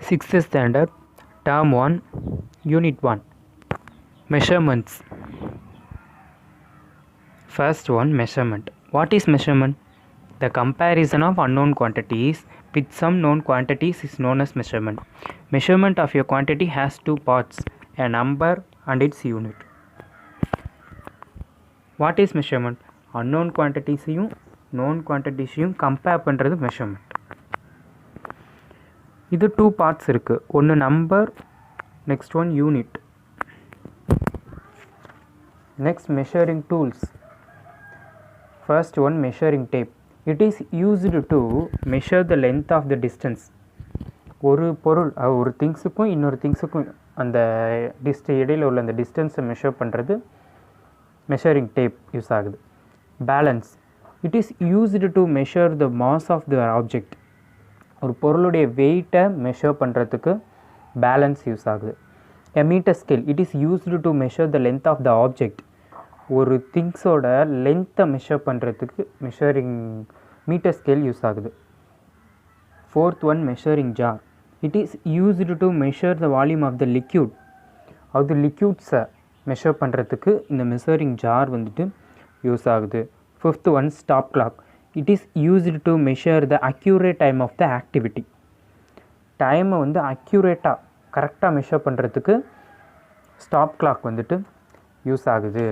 6th standard, term 1, unit 1, measurements. First one, measurement. What is measurement? The comparison of unknown quantities with some known quantities is known as measurement. Measurement of a quantity has two parts, a number and its unit. What is measurement? Unknown quantities-ஐயும் known quantities-ஐயும் compare பண்ணுறது measurement. இது two parts இருக்குது. ஒன்று number, next one unit. Next measuring tools. First one measuring tape. It is used to measure the length of the distance. ஒரு பொருள் ஒரு திங்ஸுக்கும் இன்னொரு திங்ஸுக்கும் அந்த இடையில் உள்ள அந்த டிஸ்டன்ஸை மெஷர் பண்ணுறது மெஷரிங் டேப் யூஸ் ஆகுது. Balance. It is used to measure the mass of the object. ஒரு பொருளுடைய வெயிட்டை மெஷர் பண்ணுறதுக்கு பேலன்ஸ் யூஸ் ஆகுது. A metre scale. It is used to measure the length of the object. ஒரு திங்ஸோட லென்த்தை மெஷர் பண்ணுறதுக்கு மெஷரிங் மீட்டர் ஸ்கேல் யூஸ் ஆகுது. Fourth one measuring jar. It is used to measure the volume of the liquid. அது லிக்யூட்ஸை measure பண்ணுறதுக்கு இந்த measuring jar வந்துட்டு யூஸ் ஆகுது. Fifth one stop clock. It is used to measure the accurate time of the activity. டைமை வந்து அக்யூரேட்டாக கரெக்டாக மெஷர் பண்ணுறதுக்கு ஸ்டாப் கிளாக் வந்துட்டு யூஸ் ஆகுது.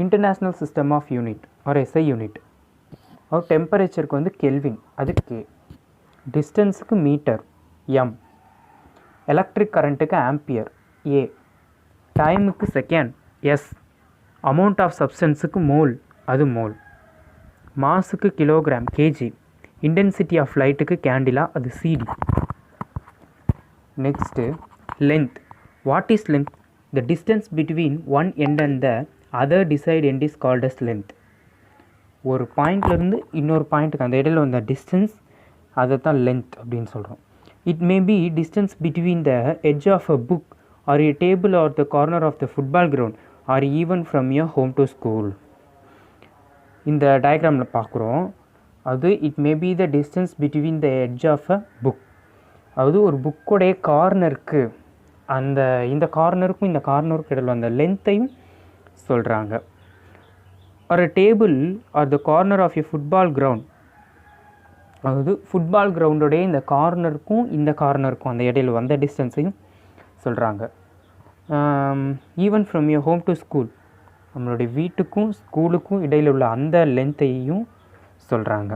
இன்டர்நேஷ்னல் சிஸ்டம் ஆஃப் யூனிட் ஒரு எஸ்ஐ யூனிட். அவர் டெம்பரேச்சருக்கு வந்து கெல்வின், அது கே. டிஸ்டன்ஸுக்கு மீட்டர், எம். எலக்ட்ரிக் கரண்ட்டுக்கு ஆம்பியர், ஏ. டைமுக்கு செகண்ட், எஸ். அமௌண்ட் ஆஃப் சப்ஸ்டன்ஸுக்கு மோல், அது மோல். மாஸுக்கு கிலோகிராம், கேஜி. இன்டென்சிட்டி ஆஃப் லைட்டுக்கு கேண்டிலா, அது CD. Next length. What is length? The distance between one end and the other decide end is called as length. ஒரு பாயிண்ட்லேருந்து இன்னொரு பாயிண்ட்டுக்கு அந்த இடையில வந்த டிஸ்டன்ஸ், அதை தான் லென்த் அப்படின்னு சொல்கிறோம். It may be distance between the edge of a book or a table or the corner of the football ground or even from your home to school. இந்த டயக்ராமில் பார்க்குறோம், அது it may be the distance between the edge of a book. அதாவது ஒரு புக்கோடைய கார்னருக்கு, அந்த இந்த கார்னருக்கும் இந்த கார்னருக்கும் இடையில் அந்த லென்த்தையும் சொல்கிறாங்க. ஒரு table or the corner of a football ground, அதாவது ஃபுட்பால் கிரவுண்டோடைய இந்த கார்னருக்கும் இந்த கார்னருக்கும் அந்த இடையில் வந்த டிஸ்டன்ஸையும் சொல்கிறாங்க. Even from your home to school, நம்மளுடைய வீட்டுக்கும் ஸ்கூலுக்கும் இடையில் உள்ள அந்த லென்த்தையும் சொல்கிறாங்க.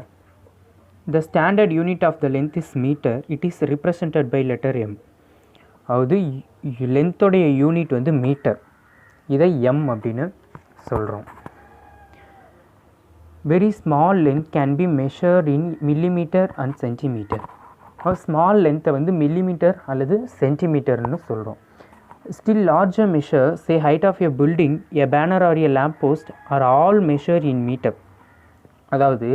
The standard unit of the length is metre. It is represented by letter M. அதாவது லென்த்தோடைய யூனிட் வந்து மீட்டர், இதை எம் அப்படின்னு சொல்கிறோம். Very small length can be measured in millimetre and centimetre. Small லென்த்தை வந்து மில்லிமீட்டர் அல்லது சென்டிமீட்டர்னு சொல்கிறோம். Still larger measure, say height of a building, a banner or a lamp post are all measured in meter. அதாவது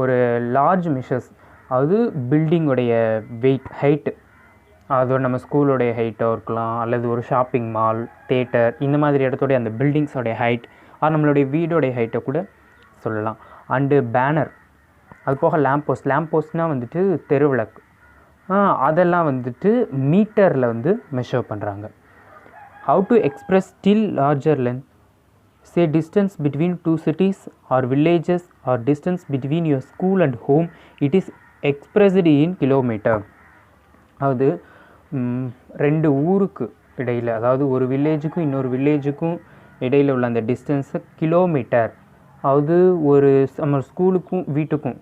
ஒரு large measures, அதாவது பில்டிங்கோடைய wait, height, அதோட நம்ம ஸ்கூலோடைய ஹைட்டாக இருக்கலாம், அல்லது ஒரு ஷாப்பிங் மால், தேட்டர், இந்த மாதிரி இடத்தோடைய அந்த பில்டிங்ஸோடைய ஹைட், அது நம்மளுடைய வீடோடைய ஹைட்டை கூட சொல்லலாம். அண்டு பேனர், அது போக லேம்ப் போஸ்ட். லேம்ப் போஸ்ட்னால் வந்துட்டு தெருவிளக்கு, அதெல்லாம் வந்துட்டு மீட்டரில் வந்து மெஷர் பண்ணுறாங்க. How to express still larger length? Say distance between two cities or villages or distance between your school and home. It is expressed in kilometer. அதாவது ரெண்டு ஊருக்கு இடையில், அதாவது ஒரு வில்லேஜுக்கும் இன்னொரு வில்லேஜுக்கும் இடையில் உள்ள அந்த டிஸ்டன்ஸு கிலோமீட்டர். அதாவது ஒரு நம்ம ஸ்கூலுக்கும் வீட்டுக்கும்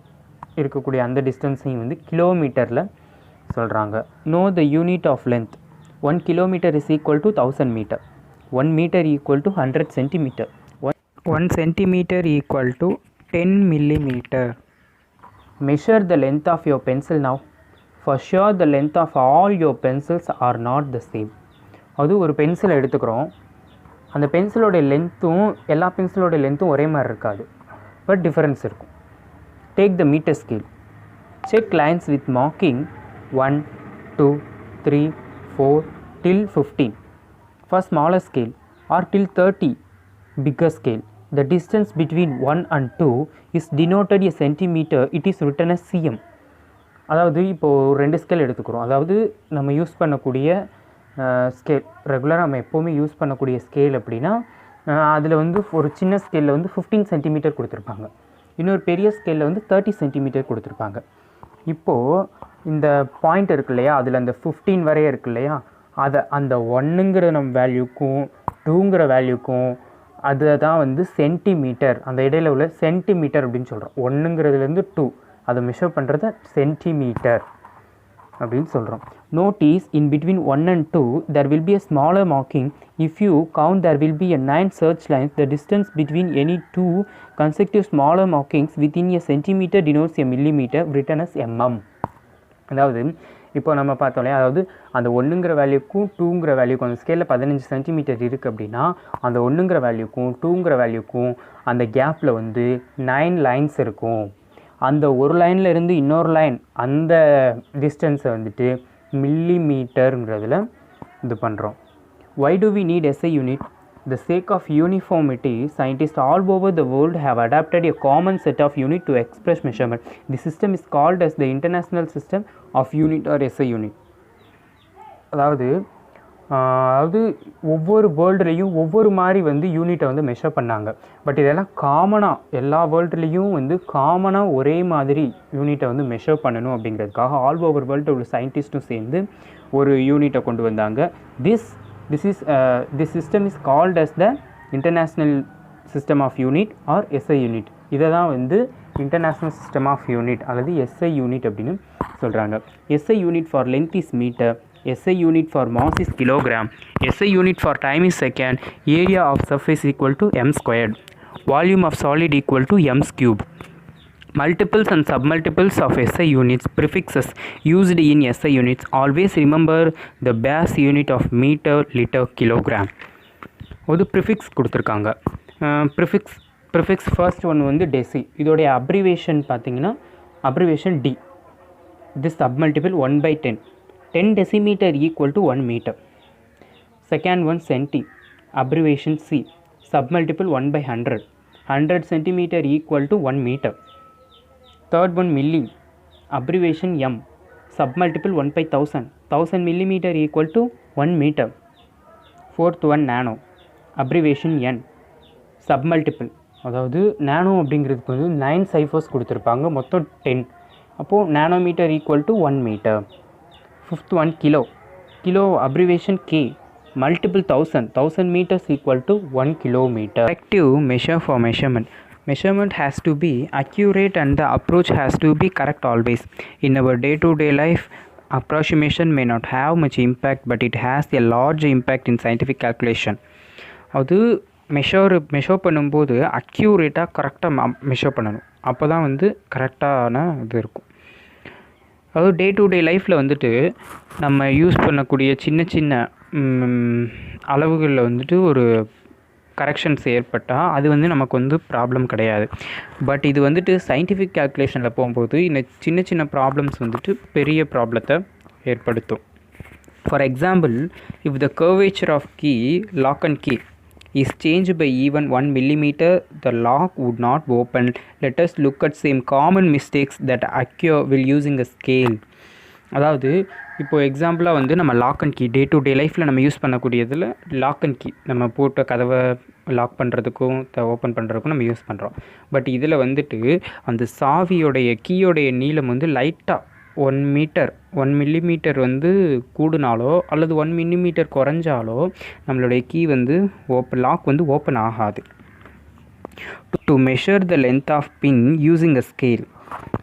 இருக்கக்கூடிய அந்த டிஸ்டன்ஸையும் வந்து கிலோமீட்டரில் சொல்கிறாங்க. Know the unit of length. 1 kilometer is equal to 1000 meter. 1 meter equal to 100 centimeter. 1 centimeter equal to 10 millimeter. Measure the length of your pencil now. For sure the length of all your pencils are not the same. அது ஒரு பென்சிலை எடுத்துக்கிறோம், அந்த பென்சிலோடைய லென்த்தும் எல்லா பென்சிலோடைய லென்த்தும் ஒரே மாதிரி இருக்காது, but difference இருக்கும். Take the meter scale. Check lines with marking 1, 2, 3, 4 till 15 for smaller scale, or till 30 bigger scale. The distance between 1 and 2 is denoted a centimeter. It is written as cm. அதாவது இப்போது 2 scale எடுத்துக்கிறோம். அதாவது நம்ம use பண்ணக்கூடிய scale ரெகுலராக நம்ம எப்போவுமே use பண்ணக்கூடிய ஸ்கேல் அப்படின்னா அதில் வந்து ஒரு சின்ன ஸ்கேலில் வந்து 15 சென்டிமீட்டர் கொடுத்துருப்பாங்க. இன்னொரு பெரிய ஸ்கேலில் வந்து 30 சென்டிமீட்டர் கொடுத்துருப்பாங்க. இப்போது இந்த பாயிண்ட் இருக்கு இல்லையா, அதில் அந்த 15 வரைய இருக்கு இல்லையா, அதை அந்த 1ங்கிற நம்ம வேல்யூக்கும் 2ங்கிற வேல்யூக்கும் அதை தான் வந்து சென்டிமீட்டர், அந்த இடையில உள்ள சென்டிமீட்டர் அப்படின்னு சொல்கிறோம். 1ங்கிறதுலேருந்து 2 அதை மெஷர் பண்ணுறது சென்டிமீட்டர் அப்படின்னு சொல்கிறோம். Notice in between 1 and 2 there will be a smaller marking. If you count there will be a 9 search lines. The distance between any two consecutive smaller markings within a centimeter denotes a millimeter written as mm. அதாவது இப்போ நம்ம பார்த்தோம்லையா, அதாவது அந்த 1ங்கிற வேல்யூக்கும் 2ங்கிற வேல்யூக்கும் அந்த ஸ்கேலில் 15 centimetre இருக்குது அப்படின்னா அந்த 1ங்கிற வேல்யூக்கும் 2ங்கிற வேல்யூக்கும் அந்த கேப்பில் வந்து 9 லைன்ஸ் இருக்கும். அந்த ஒரு லைனில் இருந்து இன்னொரு லைன் அந்த டிஸ்டன்ஸை வந்துட்டு மில்லிமீட்டருங்கிறதுல இது பண்ணுறோம். Why do we need SI unit? The sake of uniformity, scientists all over the world have adapted a common set of unit to express measurement. The system is called as the International System of Unit or SI unit. அதாவது ஒவ்வொரு வேர்ல்டுலேயும் ஒவ்வொரு மாதிரி வந்து யூனிட்டை வந்து measure பண்ணாங்க. But இதெல்லாம் காமனாக எல்லா வேர்ல்டுலேயும் வந்து காமனாக ஒரே மாதிரி யூனிட்டை வந்து மெஷர் பண்ணணும் அப்படிங்கிறதுக்காக ஆல் ஓவர் வேர்ல்டு உள்ள சயின்டிஸ்ட்டும் சேர்ந்து ஒரு யூனிட்டை கொண்டு வந்தாங்க. This system is called as the International System of Unit or SI unit. இதை தான் வந்து International System of Unit அல்லது SI unit அப்படின்னு சொல்கிறாங்க. SI unit for length is meter, SI unit for mass is kilogram, SI unit for time is second, area of surface equal to m squared, volume of solid equal to m cube. Multiples and submultiples of SI units, prefixes used in SI units. Always remember the base unit of meter, liter, kilogram. ஒரு prefix கொடுத்துருக்காங்க. Prefix first ஒன்று வந்து deci. இதோடைய abbreviation பார்த்தீங்கன்னா abbreviation D. this submultiple 1/10. 10 decimeter equal to 1 meter. Second one centi, abbreviation C. Submultiple 1/100. 100 centimeter equal to 1 meter. Third one milli, abbreviation M. Submultiple 1/1000. 1000 millimeter equal to 1 meter. Fourth one nano, abbreviation N. Submultiple, அதாவது நானோ அப்படிங்கிறதுக்கு வந்து 9 ciphers கொடுத்துருப்பாங்க, மொத்தம் 10. அப்போது nanometre equal to 1 metre. Fifth one kilo. Kilo abbreviation K. Multiple 1000 meters equal to 1 kilometer. Effective measure for measurement. Measurement has to be accurate and the approach has to be correct always. In our day-to-day life, approximation may not have much impact, but it has a large impact in scientific calculation. அது measure பண்ணும்போது அக்யூரேட்டாக கரெக்டாக measure பண்ணணும். அப்போ தான் வந்து கரெக்டான இது இருக்கும். அதாவது டே டு டே லைஃப்பில் வந்துட்டு நம்ம யூஸ் பண்ணக்கூடிய சின்ன சின்ன அளவுகளில் வந்துட்டு ஒரு கரெக்ஷன்ஸ் ஏற்பட்டால் அது வந்து நமக்கு வந்து ப்ராப்ளம் கிடையாது. பட் இது வந்துட்டு சயின்டிஃபிக் கால்குலேஷனில் போகும்போது இந்த சின்ன சின்ன ப்ராப்ளம்ஸ் வந்துட்டு பெரிய ப்ராப்ளத்தை ஏற்படுத்தும். For example, if the curvature of key, lock and key is changed by even 1 millimeter, the lock would not open. Let us look at some common mistakes that occur while using a scale. அதாவது இப்போது எக்ஸாம்பிளாக வந்து நம்ம lock and key day to day லைஃப்பில் நம்ம use பண்ணக்கூடியதில் lock and key நம்ம போட்ட கதவை லாக் பண்ணுறதுக்கும் ஓப்பன் பண்ணுறதுக்கும் நம்ம யூஸ் பண்ணுறோம். பட் இதில் வந்துட்டு அந்த சாவியோடைய கீயோடைய நீளம் வந்து லைட்டாக 1 millimeter வந்து கூடுனாலோ அல்லது 1 millimeter குறைஞ்சாலோ நம்மளுடைய கீ வந்து லாக் வந்து ஓப்பன் ஆகாது. To measure the length of pin using a scale,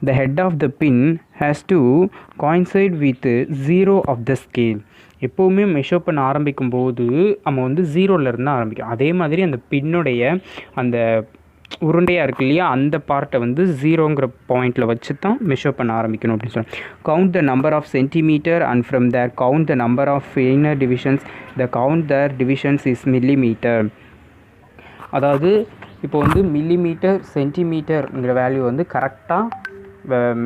the head of the pin has to coincide with 0 of the scale. எப்போவுமே மெஷர் பண்ண ஆரம்பிக்கும் போது நம்ம வந்து 0லேருந்து ஆரம்பிக்கும். அதே மாதிரி அந்த பின்னுடைய அந்த உருண்டையாக இருக்கு இல்லையா, அந்த பார்ட்டை வந்து 0ங்கிற பாயிண்டில் வச்சு தான் மெஷர் பண்ண ஆரம்பிக்கணும் அப்படின்னு சொல்லுவாங்க. Count the number of centimetre and from there count the number of inner divisions. The count their divisions is millimetre. அதாவது இப்போ வந்து மில்லிமீட்டர் சென்டிமீட்டர்ங்கிற வேல்யூ வந்து கரெக்டாக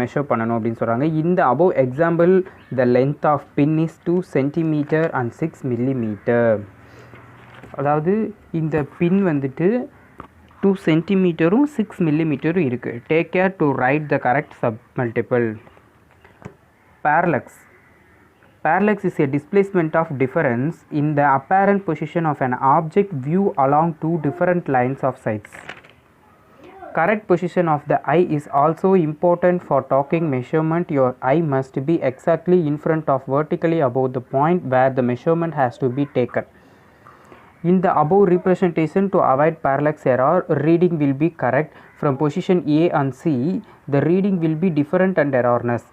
மெஷர் பண்ணணும் அப்படின்னு சொல்கிறாங்க. இந்த above example, the length of pin is 2 centimeter and 6 millimeter. அதாவது இந்த பின் வந்துட்டு 2 centimeter 6 millimeter இருக்குது. Take care to right the correct sub multiple. parallax. Parallax is a displacement of difference in the apparent position of an object viewed along two different lines of sights. Correct position of the eye is also important for talking measurement. Your eye must be exactly in front of vertically above the point where the measurement has to be taken. In the above representation, to avoid parallax error, reading will be correct. From position A and C, the reading will be different and erroneous.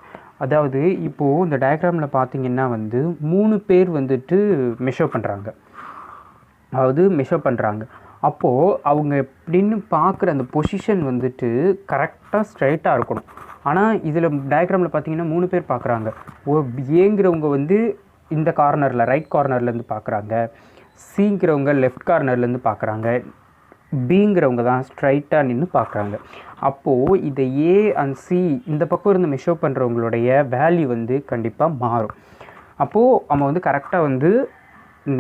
அதாவது இப்போது இந்த டயக்ராமில் பார்த்தீங்கன்னா வந்து 3 பேர் வந்துட்டு measure பண்ணுறாங்க. அப்போது அவங்க எப்படின்னு பார்க்குற அந்த பொசிஷன் வந்துட்டு கரெக்டாக ஸ்ட்ரைட்டாக இருக்கணும். ஆனால் இதில் டயக்ராமில் பார்த்தீங்கன்னா 3 பேர் பார்க்குறாங்க. ஏங்கிறவங்க வந்து இந்த கார்னரில் ரைட் கார்னர்லேருந்து பார்க்குறாங்க, சிங்கிறவங்க லெஃப்ட் கார்னர்லேருந்து பார்க்குறாங்க, பிங்கிறவங்க தான் ஸ்ட்ரைட்டாக நின்று பார்க்குறாங்க. அப்போது இதை ஏ அண்ட் சி இந்த பக்கம் இருந்து மெஷர் பண்ணுறவங்களுடைய வேல்யூ வந்து கண்டிப்பாக மாறும். அப்போது நம்ம வந்து கரெக்டாக வந்து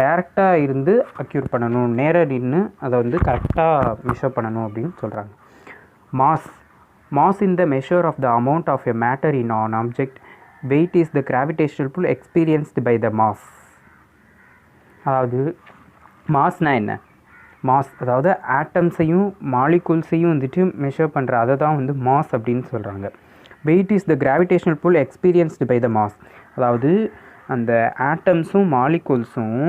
டேரெக்டாக இருந்து அக்யூர் பண்ணணும், நேராக நின்று அதை வந்து கரெக்டாக மெஷர் பண்ணணும் அப்படின்னு சொல்கிறாங்க. Mass in the measure of the amount of a matter in an object. Weight is the gravitational pull experienced by the mass. அதாவது மாஸ்னால் என்ன? மாஸ் அதாவது ஆட்டம்ஸையும் மாலிகூல்ஸையும் வந்துட்டு மெஷர் பண்ணுற அதை தான் வந்து மாஸ் அப்படின்னு சொல்கிறாங்க. Weight is the gravitational pull experienced by the mass. அதாவது அந்த ஆட்டம்ஸும் மாலிகூல்ஸும்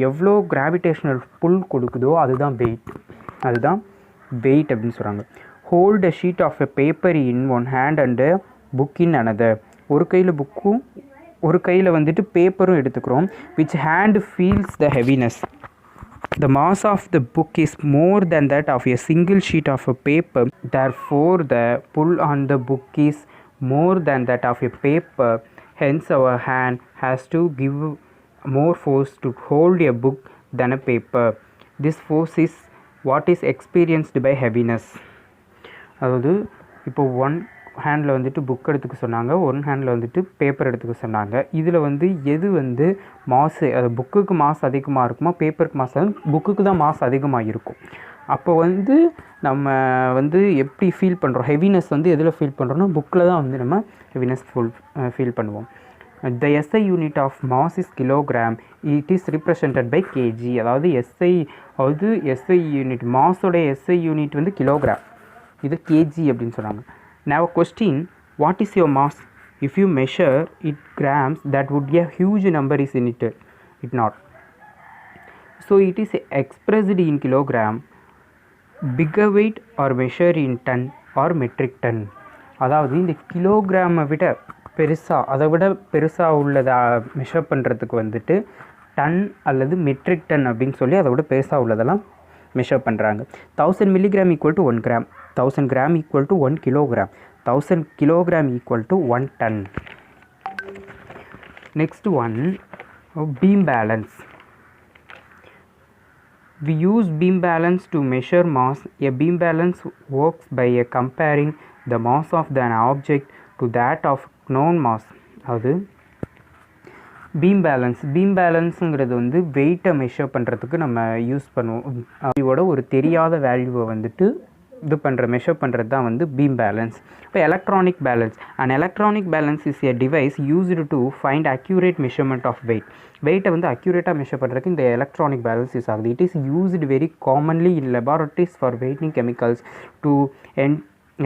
எவ்வளோ கிராவிடேஷனல் புல் கொடுக்குதோ அதுதான் வெயிட் அப்படின்னு சொல்கிறாங்க. Hold a sheet of a paper in one hand and book in another. ஒரு கையில் புக்கும் ஒரு கையில் வந்துட்டு பேப்பரும் எடுத்துக்கிறோம். Which hand feels the heaviness. The mass of the book is more than that of a single sheet of a paper. Therefore, the pull on the book is more than that of a paper. Hence, our hand has to give more force to hold a book than a paper. This force is what is experienced by heaviness. அதாவது இப்போ one handle வந்துட்டு book எடுத்துக்க சொன்னாங்க, one handle வந்துட்டு paper எடுத்துக்க சொன்னாங்க. இதில் வந்து எது வந்து மாசு, அது புக்குக்கு மாஸ் அதிகமாக இருக்குமா பேப்பருக்கு மாஸ்? புக்குக்கு தான் மாஸ் அதிகமாக இருக்கும். அப்போ வந்து நம்ம வந்து எப்படி ஃபீல் பண்ணுறோம், ஹெவினஸ் வந்து எதில் ஃபீல் பண்ணுறோன்னா புக்கில் தான் வந்து நம்ம ஹெவினஸ் ஃபீல் பண்ணுவோம். The SI unit of mass is kilogram. It is represented by KG. அதாவது எஸ்ஐ யூனிட், மாஸோடைய எஸ்ஐ யூனிட் வந்து கிலோகிராம், இது கேஜி அப்படின்னு சொன்னாங்க. Now question, what is your mass? If you measure it grams, that would be a huge number is in it not. So it is expressed in kilogram. Bigger weight or measure in ton or metric ton. அதாவது இந்த கிலோகிராமை விட அதை விட பெருசாக உள்ளதை measure பண்ணுறதுக்கு வந்துட்டு ton அல்லது மெட்ரிக் டன் அப்படின்னு சொல்லி அதை விட பெருசாக உள்ளதெல்லாம் மெஷர் பண்ணுறாங்க. 1000 milligram equal to 1 gram. 1000 gram equal to 1 kilogram. 1000 kilogram equal to 1 ton. Next one, beam balance. We use beam balance to measure mass. A beam balance works by comparing the mass of an object to that of known mass. அது beam பேலன்ஸுங்கிறது வந்து வெயிட்டை measure பண்ணுறதுக்கு நம்ம use பண்ணுவோம். இதோட ஒரு தெரியாத வேல்யூவை வந்துட்டு மெஷர் பண்ணுறது தான் வந்து பீம் பேலன்ஸ். இப்போ electronic balance. And electronic balance is a device used to find accurate measurement of வெயிட்டை வந்து அக்யூரேட்டாக மெஷர் பண்ணுறதுக்கு இந்த எலக்ட்ரானிக் பேலன்ஸ் யூஸ் ஆகுது. It is used very commonly in laboratories for வெயிட்டிங் chemicals to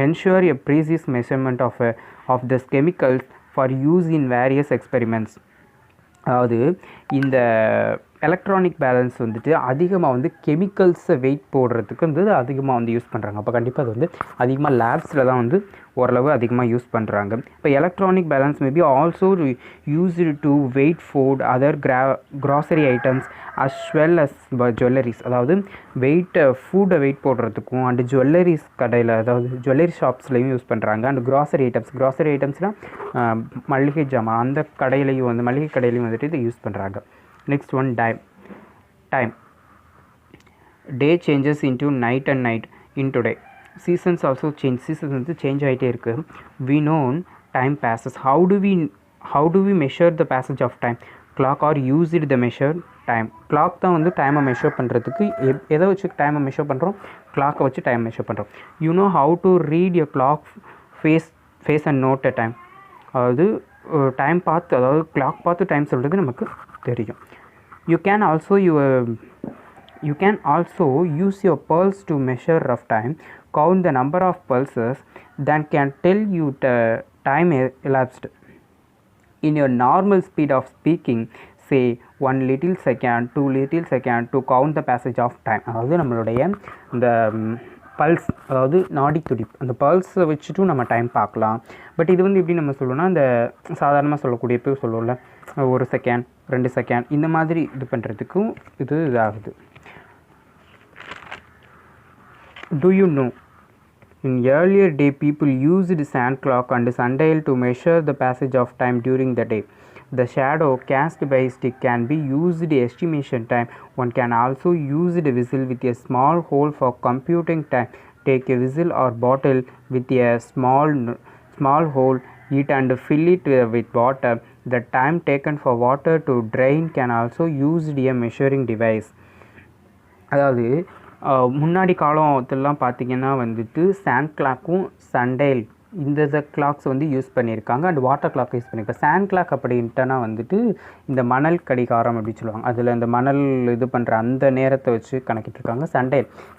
ensure a precise measurement of these chemicals for use in various experiments. அதாவது இந்த electronic balance வந்துட்டு அதிகமாக வந்து கெமிக்கல்ஸை வெயிட் போடுறதுக்கு வந்து அதிகமாக வந்து யூஸ் பண்ணுறாங்க. அப்போ கண்டிப்பாக அது வந்து அதிகமாக லேப்ஸில் தான் வந்து ஓரளவு அதிகமாக யூஸ் பண்ணுறாங்க. இப்போ electronic balance maybe also used to weigh food other grocery items as well as jewelleries. அதாவது ஃபுட்டை வெயிட் போடுறதுக்கும் அண்டு ஜுவல்லரிஸ் கடையில், அதாவது ஜுவல்லரி ஷாப்ஸ்லையும் யூஸ் பண்ணுறாங்க. அண்ட் கிராசரி ஐட்டம்ஸ்னால் மளிகை ஜாமான், அந்த கடையிலையும் வந்து மளிகை கடையிலையும் வந்துட்டு இதை யூஸ் பண்ணுறாங்க. Next one, time. Day changes into night and night in today. Seasons also seasons வந்து சேஞ்ச் ஆகிட்டே இருக்குது. We know time passes. how do we measure the passage of time? Clock or use it the measure time. Clock தான் வந்து டைமை measure பண்ணுறதுக்கு எதை வச்சு டைமை மெஷர் பண்ணுறோம்? கிளாக்கை வச்சு டைம் மெஷர் பண்ணுறோம். You know how to read a clock face and note a time. அதாவது டைம் பார்த்து, அதாவது கிளாக் பார்த்து டைம் சொல்கிறது நமக்கு தெரியும். You can also use your pulse to measure rough time. Count the number of pulses that can tell you the time elapsed. In your normal speed of speaking, say 1 little second, 2 little second to count the passage of time. அதாவது நம்மளுடைய இந்த pulse, அதாவது நாடி துடிப்பு, அந்த பல்ஸை வச்சுட்டும் நம்ம time பார்க்கலாம். But இது வந்து எப்படி நம்ம சொல்லணும்னா, இந்த சாதாரணமாக சொல்லக்கூடிய இப்போ சொல்லுவோம்ல 1 செகண்ட் 2 செகண்ட் இந்த மாதிரி இது பண்ணுறதுக்கும் இது இதாகுது. Do you know, in earlier day people used sand clock and sundial to measure the passage of time during the day. The shadow cast by a stick can be used estimation time. One can also use the whistle with a small hole for computing time. Take a whistle or bottle with a small hole, it and fill it with water. The time taken for water to drain can also use a measuring device. அதாவது முன்னாடி காலத்துலலாம் பார்த்திங்கன்னா வந்துட்டு sand கிளாக்கும் sundial இந்த clocks வந்து use பண்ணியிருக்காங்க. And water clock use பண்ணியிருக்காங்க. Sand clock அப்படின்ட்டுனா வந்துட்டு இந்த மணல் கடிகாரம் அப்படின்னு சொல்லுவாங்க. அதில் இந்த மணல் இது பண்ணுற அந்த நேரத்தை வச்சு கணக்கிட்டுருக்காங்க.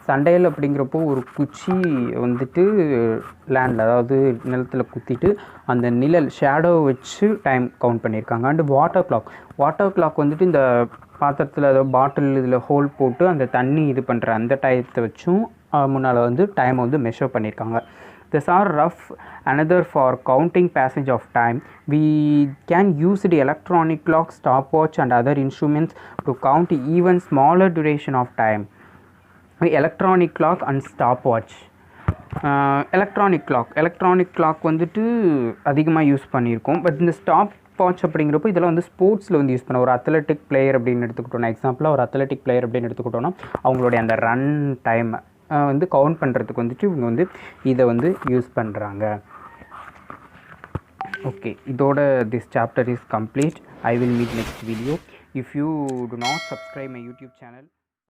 சண்டைல் அப்படிங்கிறப்போ ஒரு குச்சி வந்துட்டு லேண்டில், அதாவது நிலத்தில் குத்திட்டு அந்த நிழல் ஷேடோ வச்சு டைம் கவுண்ட் பண்ணியிருக்காங்க. அண்டு வாட்டர் கிளாக் வந்துட்டு இந்த பாத்திரத்தில் ஏதோ பாட்டில் இதில் ஹோல் போட்டு அந்த தண்ணி இது பண்ணுற அந்த டயத்தை வச்சும் முன்னால் வந்து டைமை வந்து மெஷர் பண்ணியிருக்காங்க. These are rough. Another for counting passage of time, we can use the electronic clock, stopwatch and other instruments to count even smaller duration of time. Electronic clock and stopwatch. Electronic clock வந்துட்டு அதிகமாக use பண்ணியிருக்கோம். But இந்த stop watch அப்படிங்கிறப்போ இதெல்லாம் வந்து ஸ்போர்ட்ஸில் வந்து use பண்ண, ஒரு அத்லெட்டிக் பிளேயர் அப்படின்னு எடுத்துக்கிட்டோம்னா, எக்ஸாம்பிளாக ஒரு அத்லெட்டிக் பிளேயர் அப்படின்னு எடுத்துக்கிட்டோன்னா அவங்களுடைய அந்த ரன் டைம் வந்து கவுண்ட் பண்ணுறதுக்கு வந்துட்டு இவங்க வந்து இதை வந்து யூஸ் பண்ணுறாங்க. ஓகே, இதோட this chapter is complete. I will meet next video. If you to not subscribe my YouTube channel